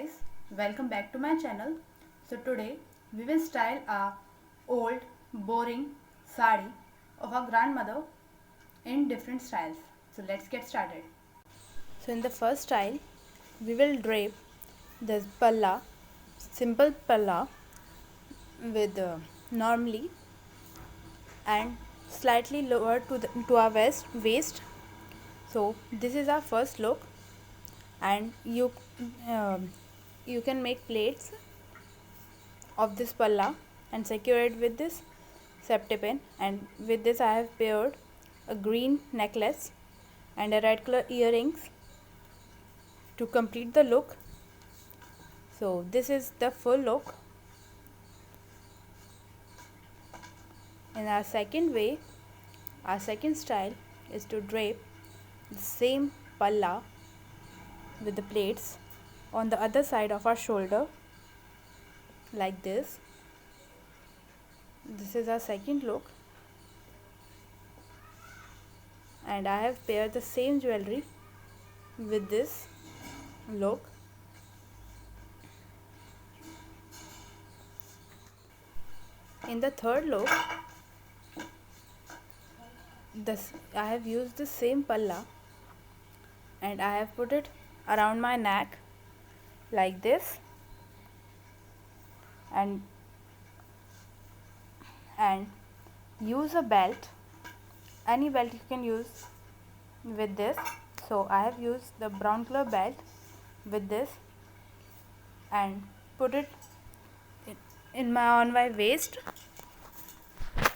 Guys, welcome back to my channel. So today we will style a old boring sari of our grandmother in different styles. So let's get started. So in the first style we will drape this palla, simple palla with normally and slightly lower to our waist. So this is our first look, and um, you can make plaits of this palla and secure it with this safety pin, and with this I have paired a green necklace and a red color earrings to complete the look. So this is the full look. In our second way, our second style is to drape the same palla with the plates on the other side of our shoulder like this. This is our second look, and I have paired the same jewelry with this look. In the third look, I have used the same palla and I have put it around my neck like this, and use a belt, any belt you can use with this. So I have used the brown color belt with this and put it on my waist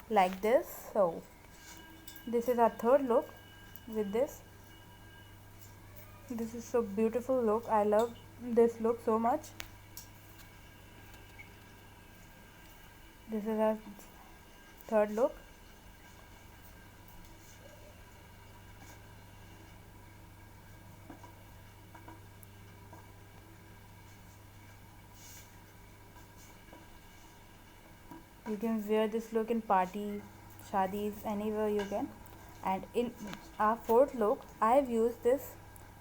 like this. So this is our third look with this. This is so beautiful look. I love this look so much. This is our third look. You can wear this look in party, shadis, anywhere you can. And in our fourth look, I have used this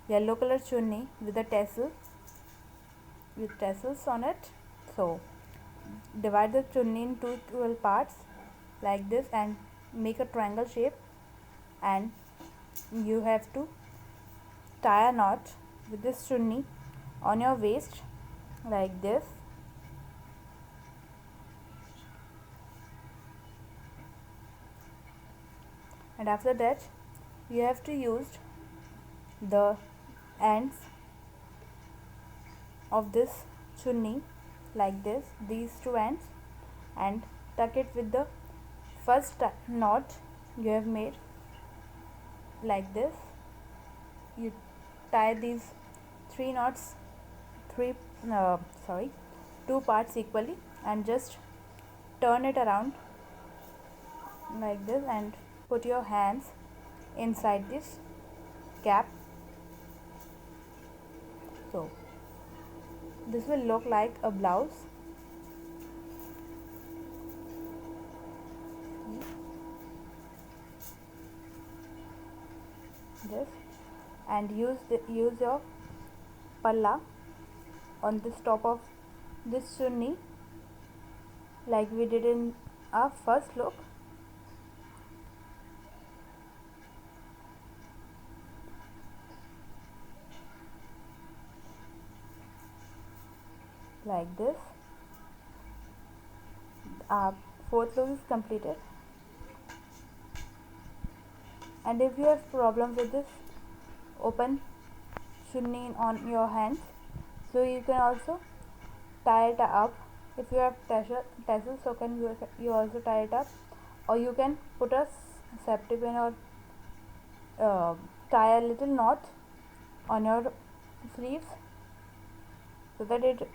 yellow color chunni with a tassels on it. So divide the chunni into equal parts like this and make a triangle shape, and you have to tie a knot with this chunni on your waist like this. And after that you have to use the ends of this chunni like this, these two ends, and tuck it with the first knot you have made like this. You tie these three knots, three sorry two parts equally, and just turn it around like this and put your hands inside this gap. So this will look like a blouse. This, and use your palla on this top of this chunni like we did in our first look. Like this. Our fourth look is completed. And if you have problem with this open chunni on your hands, so you can also tie it up. If you have tassels, so can you also tie it up, or you can put a safety pin or tie a little knot on your sleeves so that it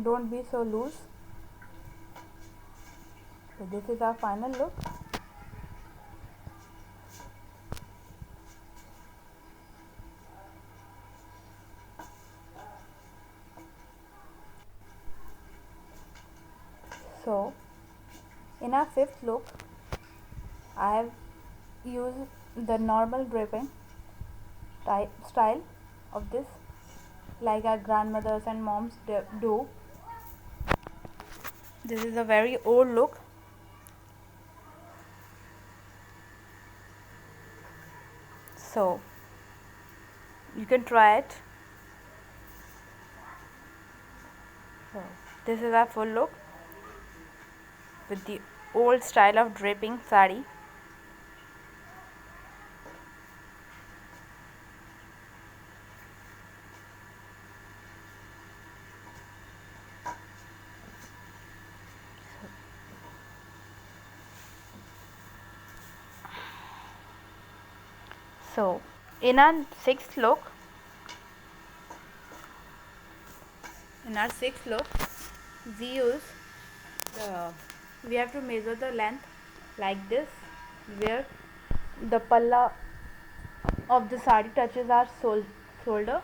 don't be so loose. So this is our final look. So in our fifth look, I have used the normal draping type style of this like our grandmothers and moms do. This is a very old look. So you can try it. So this is our full look with the old style of draping sari. So in our sixth look, we have to measure the length like this, where the palla of the sari touches our shoulder.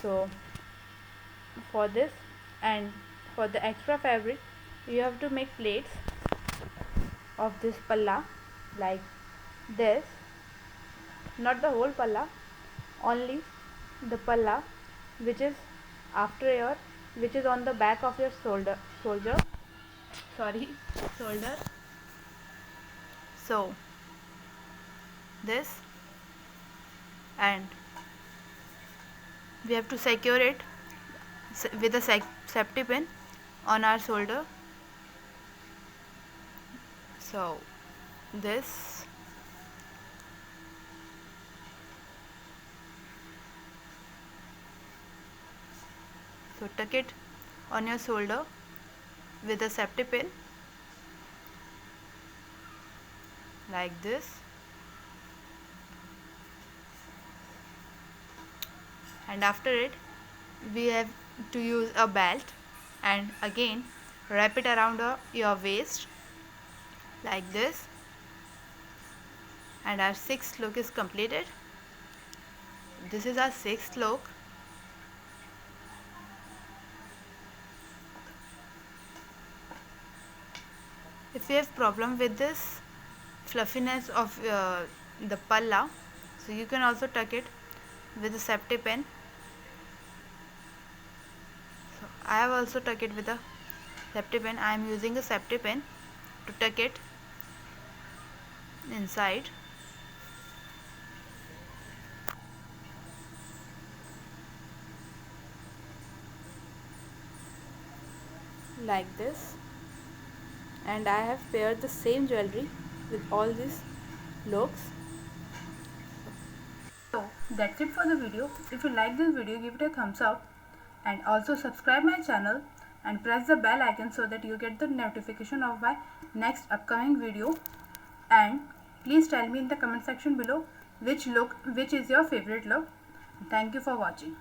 So for this and for the extra fabric, you have to make plaits of this palla like this, not the whole palla, only the palla which is which is on the back of your shoulder. So this, and we have to secure it with a safety pin on our shoulder. So this, so tuck it on your shoulder with a safety pin like this, and after it we have to use a belt and again wrap it around your waist like this, and our sixth look is completed. This is our sixth look. If you have problem with this fluffiness of the palla, so you can also tuck it with a safety pin. So I have also tuck it with a safety pin. I am using a safety pin to tuck it inside. Like this, and I have paired the same jewelry with all these looks. So that's it for the video. If you like this video, give it a thumbs up and also subscribe my channel and press the bell icon so that you get the notification of my next upcoming video. And please tell me in the comment section below which is your favorite look. Thank you for watching.